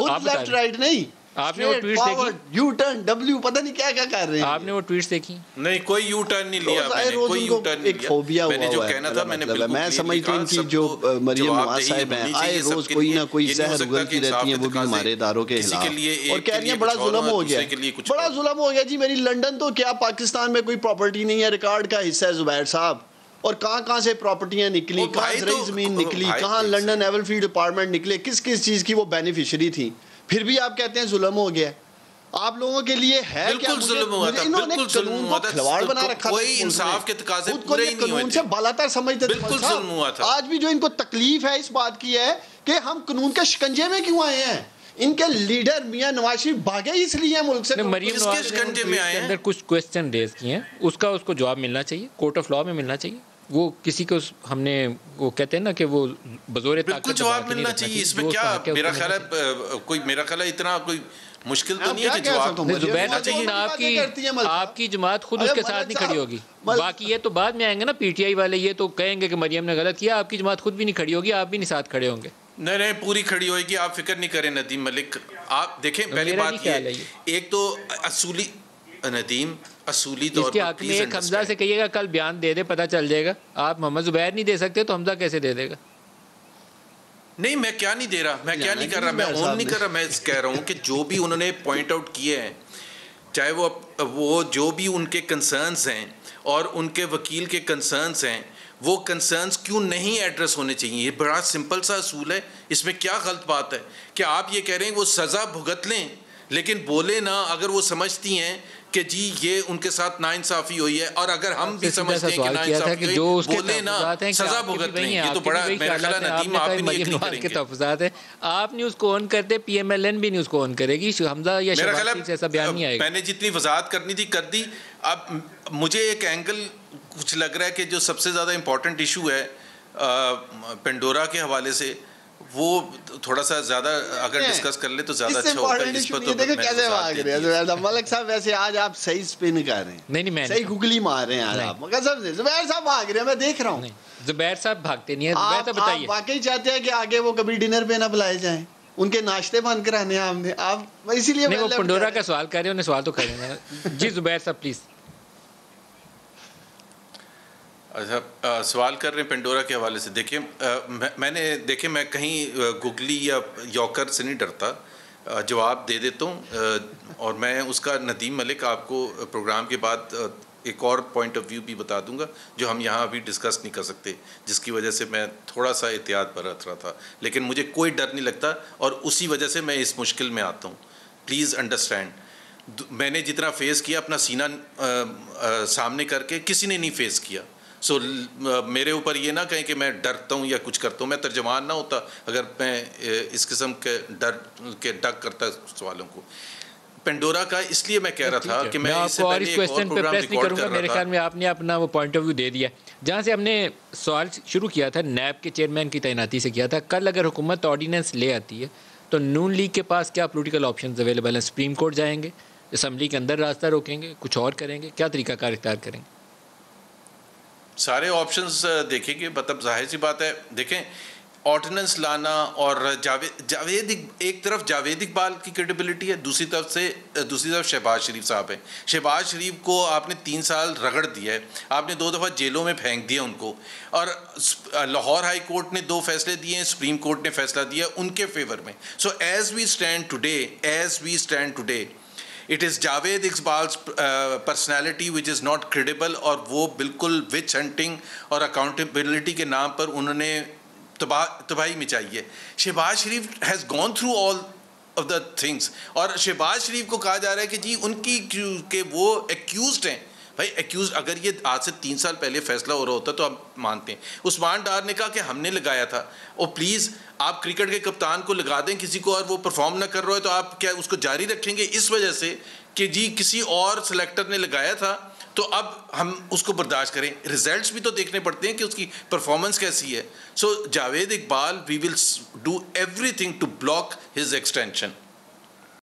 खुद left right नहीं, आपने वो ट्वीट देखी? यू टर्न डब्ल्यू पता नहीं क्या क्या कर रहे हैं। आपने वो ट्वीट्स देखी? नहीं, कोई यू टर्न नहीं लिया मैंने, कोई यू टर्न नहीं लिया। मैंने जो कहना था मैंने बिल्कुल मैं समझता हूं कि जो मरियम नवाज साहब हैं आए रोज कोई ना कोई जहर उगलती रहती हैं, वो भी हमारे इदारों के खिलाफ, और कह रही हैं बड़ा जुल्म हो गया, बड़ा जुल्म हो गया जी। मेरी लंदन तो क्या पाकिस्तान में कोई प्रॉपर्टी नहीं है, रिकॉर्ड का हिस्सा है जुबैर साहब। और कहाँ से प्रॉपर्टियां निकली, कहाँ जमीन निकली, कहाँ लंदन एवलफील्ड अपार्टमेंट निकले, किस किस चीज की वो बेनिफिशियरी थी, फिर भी आप कहते हैं जुल्म हो गया। आप लोगों के लिए है क्या? जुल्म हुआ था, इन्होंने कानून को खिलवाड़ बना रखा, कोई इंसाफ के तकाजे पूरे ही नहीं हुए थे, कानून से बालातर समझते थे। बिल्कुल जुल्म हुआ था। आज भी जो इनको तकलीफ है इस बात की है कि हम कानून के शिकंजे में क्यों आए हैं। इनके लीडर मियां नवाज शरीफ भागे इसलिए मुल्क से। मरियम नवाज के अंदर कुछ क्वेश्चन रेज किए हैं, उसको जवाब मिलना चाहिए, कोर्ट ऑफ लॉ में मिलना चाहिए। वो किसी को हमने वो कहते हैं ना कि वो बजोरे ताकत जवाब मिलना चाहिए। इसमें क्या मेरा ख्याल है, कोई मेरा ख्याल है इतना कोई मुश्किल तो नहीं है कि जवाब जुबैर चाहिए। आपकी जमात खुद उसके साथ नहीं खड़ी होगी, बाकी ये तो बाद में आएंगे ना पीटीआई वाले, ये तो कहेंगे कि मरियम ने गलत किया, आपकी जमात खुद भी नहीं खड़ी होगी, आप भी नहीं साथ खड़े होंगे। नहीं, पूरी खड़ी होगी, आप फिक्र नहीं करें नदीम मलिक। आप देखें, पहली बात ये, एक तो असूली नदीम असूली तौर पर हक में एक हमजा से कहिएगा कल बयान दे दे, पता चल जाएगा। आप मोहम्मद जुबैर नहीं दे सकते तो हमजा कैसे दे देगा? नहीं, मैं क्या नहीं दे रहा, मैं क्या नहीं कर रहा, मैं ओन नहीं कर रहा, मैं कह रहा हूँ कि जो भी उन्होंने पॉइंट आउट किए हैं, चाहे वो जो भी उनके कंसर्न्स हैं और उनके वकील के कंसर्न्स हैं, वो कंसर्न्स क्यों नहीं एड्रेस होने चाहिए? ये बड़ा सिंपल सा असूल है, इसमें क्या गलत बात है कि आप ये कह रहे हैं वो सज़ा भुगत लें, लेकिन बोले ना अगर वो समझती हैं कि जी ये उनके साथ नाइंसाफी हुई है, और अगर हम भी समझते हैं कि नाइंसाफी हुई, बोले ना सजा भुगत लें। ये तो बड़ा मेरा ख्याल है नदीम, आप भी नहीं यकीन करेंगे। तहफ़्फ़ुज़ात है, आप न्यूज़ को ऑन करते, पीएमएलएन भी न्यूज़ को ऑन करेगी, हमजा या शहबाज से ऐसा बयान नहीं आएगा। मैंने जितनी वजाहत करनी थी कर दी। अब मुझे एक एंगल कुछ लग रहा है कि जो सबसे ज़्यादा इम्पोर्टेंट इशू है पेंडोरा के हवाले से, वो थोड़ा सा ज्यादा अगर डिस्कस कर ले तो ज्यादा अच्छा होगा। इस पर तो देखो कैसे भाग रहे हैं मलिक साहब, वैसे आज आप सही स्पिन कर रहे हैं। नहीं मैं सही गुगली मार रहे हैं आज आप, कसम से जुबैर साहब भाग रहे हैं, मैं देख रहा हूँ। जुबैर साहब भागते नहीं है, जुबैर साहब बताइए, वाकई चाहते हैं कि आगे वो कभी डिनर पे ना बुलाए जाएं, उनके नाश्ते बंद कराने हैं हमने, आप इसीलिए वो पंडोरा का सवाल कर रहे हैं, उन्हें सवाल तो करेंगे। जी जुबैर साहब प्लीज। अच्छा, सवाल कर रहे हैं पेंडोरा के हवाले से। देखिए मैं कहीं गुगली या यॉकर से नहीं डरता, जवाब दे देता हूँ, और मैं उसका नदीम मलिक आपको प्रोग्राम के बाद एक और पॉइंट ऑफ व्यू भी बता दूंगा जो हम यहाँ अभी डिस्कस नहीं कर सकते, जिसकी वजह से मैं थोड़ा सा एहतियात बरत रहा था, लेकिन मुझे कोई डर नहीं लगता और उसी वजह से मैं इस मुश्किल में आता हूँ। प्लीज़ अंडरस्टैंड, मैंने जितना फेस किया अपना सीना सामने करके किसी ने नहीं फेस किया। सो मेरे ऊपर ये ना कहें कि मैं डरता हूँ या कुछ करता हूँ, मैं तर्जमान ना होता अगर मैं इस किस्म के डक करता सवालों को। पेंडोरा का इसलिए मैं कह रहा था कि मैं इससे पहले एक और प्रोग्राम रिकॉर्ड कर रहा था। मेरे ख्याल में आपने अपना वो पॉइंट ऑफ व्यू दे दिया, जहाँ से हमने सवाल शुरू किया था नैब के चेयरमैन की तैनाती से किया था। कल अगर हुकूमत ऑर्डिनेंस ले आती है तो नून लीग के पास क्या पॉलिटिकल ऑप्शंस अवेलेबल हैं? सुप्रीम कोर्ट जाएंगे, असम्बली के अंदर रास्ता रोकेंगे, कुछ और करेंगे, क्या तरीकाकार इख्तियार करेंगे? सारे ऑप्शंस देखेंगे, मतलब जाहिर सी बात है। देखें, ऑर्डिनेंस लाना और जावेद एक तरफ जावेद इकबाल की क्रेडिबिलिटी है, दूसरी तरफ शहबाज शरीफ साहब हैं। शहबाज शरीफ को आपने 3 साल रगड़ दिया है, आपने 2 दफ़ा जेलों में फेंक दिया उनको, और लाहौर हाई कोर्ट ने 2 फैसले दिए हैं, सुप्रीम कोर्ट ने फैसला दिया उनके फेवर में। So as we stand today it is Javed Iqbal's personality which is not credible, और वो बिल्कुल विच हंटिंग और अकाउंटेबिलिटी के नाम पर उन्होंने तबाही मचाई है। Shahbaz Sharif has gone through all of the things, और शहबाज शरीफ को कहा जा रहा है कि जी उनकी के वो एक्यूज्ड हैं। भाई एक्यूज, अगर ये आज से 3 साल पहले फैसला हो रहा होता तो आप मानते हैं। उस्मान डार ने कहा कि हमने लगाया था, और प्लीज़ आप क्रिकेट के कप्तान को लगा दें किसी को और वो परफॉर्म ना कर रहा है तो आप क्या उसको जारी रखेंगे इस वजह से कि जी किसी और सेलेक्टर ने लगाया था तो अब हम उसको बर्दाश्त करें? रिजल्ट्स भी तो देखने पड़ते हैं कि उसकी परफॉर्मेंस कैसी है। So Javed Iqbal, we will do everything to block his extension.